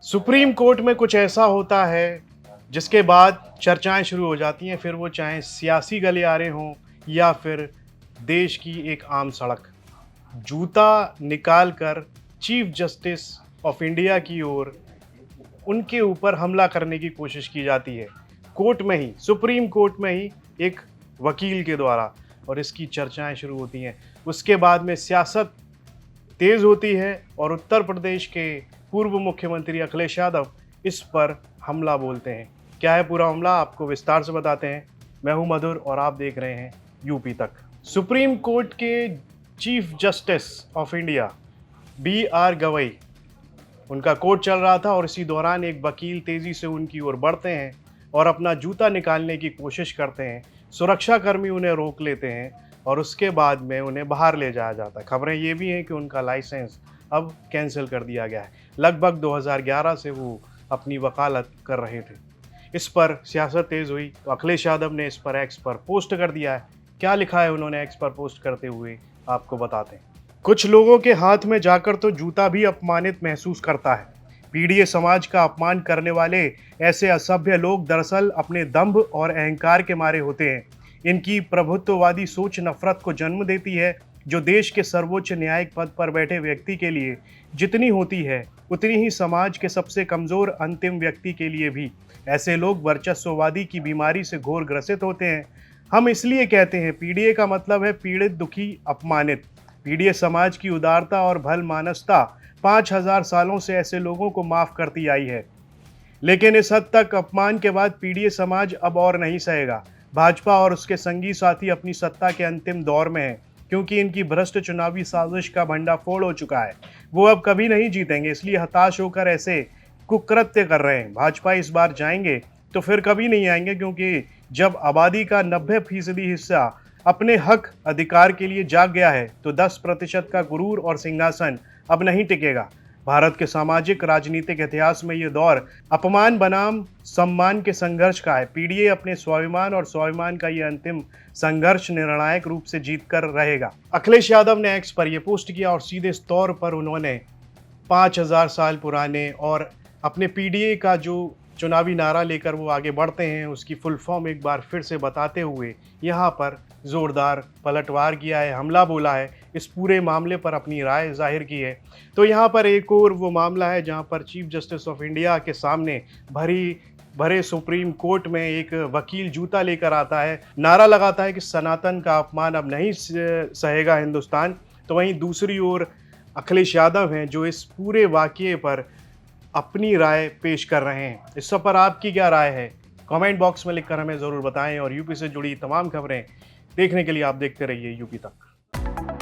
Supreme court में कुछ ऐसा होता है जिसके बाद चर्चाएं शुरू हो जाती हैं, फिर वो चाहे सियासी गलियारे हों या फिर देश की एक आम सड़क। जूता निकाल कर चीफ जस्टिस ऑफ इंडिया की ओर उनके ऊपर हमला करने की कोशिश की जाती है, कोर्ट में ही, सुप्रीम कोर्ट में ही, एक वकील के द्वारा। और इसकी चर्चाएं शुरू होती हैं। उसके बाद में सियासत तेज होती है और उत्तर प्रदेश के पूर्व मुख्यमंत्री अखिलेश यादव इस पर हमला बोलते हैं। क्या है पूरा हमला, आपको विस्तार से बताते हैं। मैं हूं मधुर और आप देख रहे हैं यूपी तक। सुप्रीम कोर्ट के chief justice of India BR Gavai, उनका कोर्ट चल रहा था और इसी दौरान एक वकील तेजी से उनकी ओर बढ़ते हैं और अपना जूता निकालने की कोशिश करते हैं। सुरक्षाकर्मी उन्हें रोक लेते हैं और उसके बाद में उन्हें बाहर ले जाया जाता है। खबरें ये भी हैं कि उनका लाइसेंस अब कैंसिल कर दिया गया है। लगभग 2011 से वो अपनी वकालत कर रहे थे। इस पर सियासत तेज हुई तो अखिलेश यादव ने इस पर एक्स पर पोस्ट कर दिया है। क्या लिखा है उन्होंने एक्स पर पोस्ट करते हुए, आपको बताते हैं। कुछ लोगों के हाथ में जाकर तो जूता भी अपमानित महसूस करता है। पीड़ित समाज का अपमान करने वाले ऐसे असभ्य लोग दरअसल अपने दंभ और अहंकार के मारे होते हैं। इनकी प्रभुत्ववादी सोच नफरत को जन्म देती है, जो देश के सर्वोच्च न्यायिक पद पर बैठे व्यक्ति के लिए जितनी होती है, उतनी ही समाज के सबसे कमजोर अंतिम व्यक्ति के लिए भी। ऐसे लोग वर्चस्ववादी की बीमारी से घोर ग्रसित होते हैं। हम इसलिए कहते हैं पीड़ित का मतलब है पीड़ित, दुखी, अपमानित। पीड़ित समाज की उदारता और भल मानसता 5000 सालों से ऐसे लोगों को माफ करती आई है। लेकिन इस हद तक अपमान के बाद पीड़ित समाज अब और नहीं सहेगा। भाजपा और उसके संगी साथी अपनी सत्ता के अंतिम दौर में हैं, क्योंकि इनकी भ्रष्ट चुनावी साजिश का भंडाफोड़ हो चुका है। वो अब कभी नहीं जीतेंगे, इसलिए हताश होकर ऐसे कुकृत्य कर रहे हैं। भाजपा इस बार जाएंगे तो फिर कभी नहीं आएंगे, क्योंकि जब आबादी का 90% हिस्सा अपने हक अधिकार के लिए जाग गया है तो 10% का गुरूर और सिंहासन अब नहीं टिकेगा। भारत के सामाजिक राजनीतिक इतिहास में ये दौर अपमान बनाम सम्मान के संघर्ष का है। पीड़ित अपने स्वाभिमान और स्वाभिमान का ये अंतिम संघर्ष निर्णायक रूप से जीत कर रहेगा। अखिलेश यादव ने एक्स पर यह पोस्ट किया और सीधे तौर पर उन्होंने 5000 साल पुराने और अपने पीडीए का जो चुनावी नारा लेकर वो आगे बढ़ते हैं, उसकी फुल फॉर्म एक बार फिर से बताते हुए यहाँ पर ज़ोरदार पलटवार किया है, हमला बोला है, इस पूरे मामले पर अपनी राय जाहिर की है। तो यहाँ पर एक और वो मामला है जहाँ पर चीफ जस्टिस ऑफ इंडिया के सामने भरे सुप्रीम कोर्ट में एक वकील जूता लेकर आता है, नारा लगाता है कि सनातन का अपमान अब नहीं सहेगा हिंदुस्तान। तो वहीं दूसरी ओर अखिलेश यादव हैं जो इस पूरे वाक़ये पर अपनी राय पेश कर रहे हैं। इस सब पर आपकी क्या राय है? कमेंट बॉक्स में लिखकर हमें ज़रूर बताएं और यूपी से जुड़ी तमाम खबरें देखने के लिए आप देखते रहिए यूपी तक।